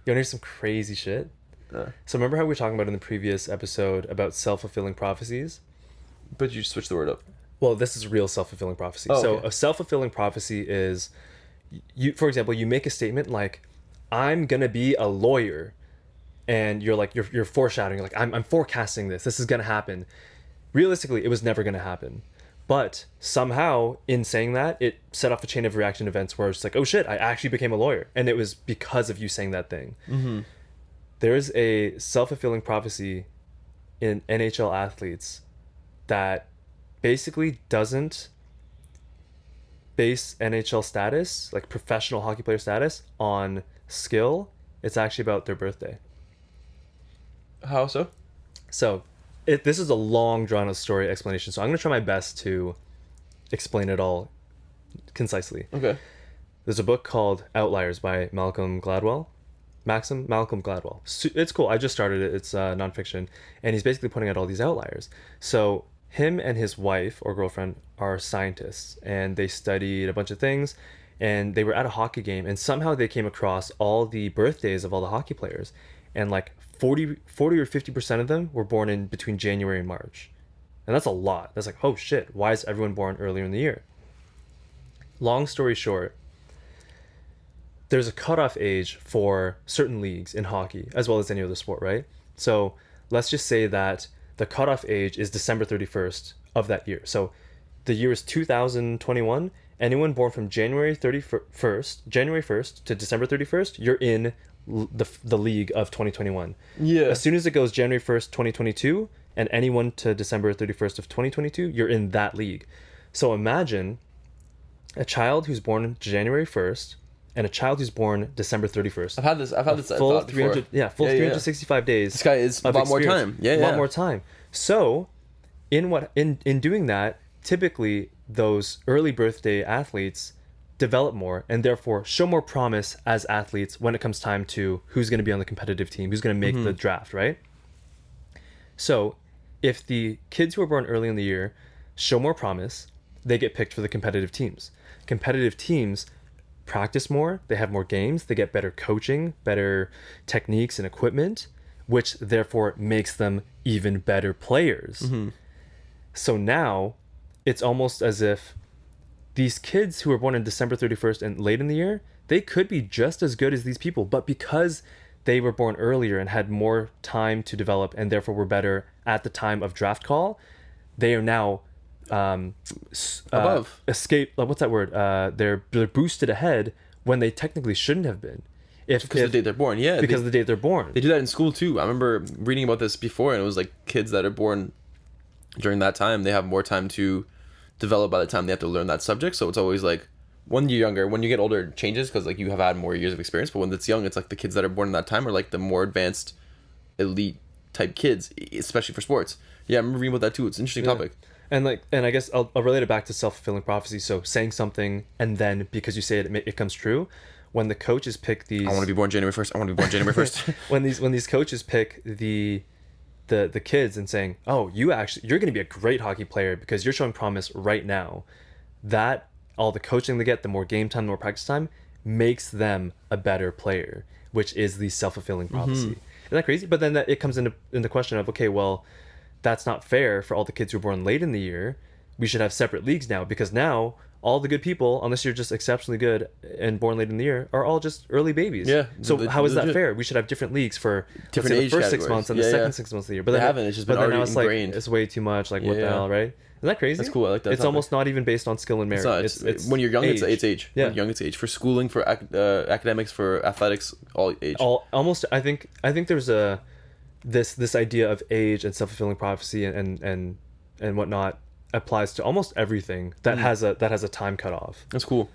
You want to hear some crazy shit? Uh, So remember how we were talking about in the previous episode about self-fulfilling prophecies? but you switch the word up. Well, this is real self-fulfilling prophecy. Oh, So okay. a self-fulfilling prophecy is you, for example, you make a statement like, I'm gonna be a lawyer, and you're like you're foreshadowing, like I'm forecasting this is gonna happen. Realistically, it was never gonna happen. But somehow, in saying that, it set off a chain of reaction events where it's like, oh shit, I actually became a lawyer. And it was because of you saying that thing. Mm-hmm. There is a self fulfilling prophecy in NHL athletes that basically doesn't base NHL status, like professional hockey player status, on skill. It's actually about their birthday. How so? So, this is a long, drawn out story explanation. So, I'm going to try my best to explain it all concisely. Okay. There's a book called Outliers by Malcolm Gladwell. Malcolm Gladwell. It's cool. I just started it. It's nonfiction, and he's basically putting out all these outliers. So him and his wife or girlfriend are scientists, and they studied a bunch of things, and they were at a hockey game, and somehow they came across all the birthdays of all the hockey players, and like 40 or 50% of them were born in between January and March, and that's a lot. That's like, oh shit, why is everyone born earlier in the year? Long story short, there's a cutoff age for certain leagues in hockey as well as any other sport, right? So let's just say that the cutoff age is December 31st of that year. So the year is 2021. Anyone born from January 1st to December 31st, you're in the league of 2021. Yeah. As soon as it goes January 1st, 2022, and anyone to December 31st of 2022, you're in that league. So imagine a child who's born January 1st and a child who's born December 31st. I've had this Full thought before. 300, yeah, full Yeah, yeah, yeah. 365 days. This guy is a of lot more experience. time. Yeah, A yeah. lot more time. So, in doing that, typically those early birthday athletes develop more and therefore show more promise as athletes when it comes time to who's going to be on the competitive team, who's going to make the draft, right? So, if the kids who are born early in the year show more promise, they get picked for the competitive teams. Competitive teams practice more, they have more games, they get better coaching, better techniques and equipment, which therefore makes them even better players. So now it's almost as if these kids who were born on December 31st and late in the year, they could be just as good as these people, but because they were born earlier and had more time to develop and therefore were better at the time of draft call, they are now Above. escape. What's that word? They're boosted ahead when they technically shouldn't have been. Because of the date they're born. Yeah. Because of the date they're born. They do that in school too. I remember reading about this before, and it was like kids that are born during that time, they have more time to develop by the time they have to learn that subject. So it's always like when you're younger, when you get older, it changes because like you have had more years of experience. But when it's young, it's like the kids that are born in that time are like the more advanced, elite type kids, especially for sports. Yeah, I remember reading about that too. It's an interesting topic. And I guess I'll relate it back to self-fulfilling prophecy. So saying something and then because you say it comes true. When the coaches pick these, I want to be born January 1st. I want to be born January 1st. when these coaches pick the kids and saying, oh, you're going to be a great hockey player because you're showing promise right now, that all the coaching they get, the more game time, the more practice time, makes them a better player, which is the self-fulfilling prophecy. Isn't that crazy? But then it comes into the question of, okay, well, that's not fair for all the kids who were born late in the year. We should have separate leagues now because now all the good people, unless you're just exceptionally good and born late in the year, are all just early babies. Yeah. So how is that Legit. fair? We should have different leagues for Different let's say, age the first 6 categories. months and the Yeah, second yeah. 6 months of the year. But They then haven't. It's just been but then already now it's ingrained. like it's way too much. Like what the Yeah. hell, right? Isn't that crazy? That's cool. I like that It's topic. almost not even based on skill and merit. It's when you're young, it's age. Yeah. When you're young, it's age. For schooling, for academics, for athletics, all age. Almost. I think there's this idea of age and self-fulfilling prophecy and whatnot applies to almost everything that has a time cutoff. That's cool.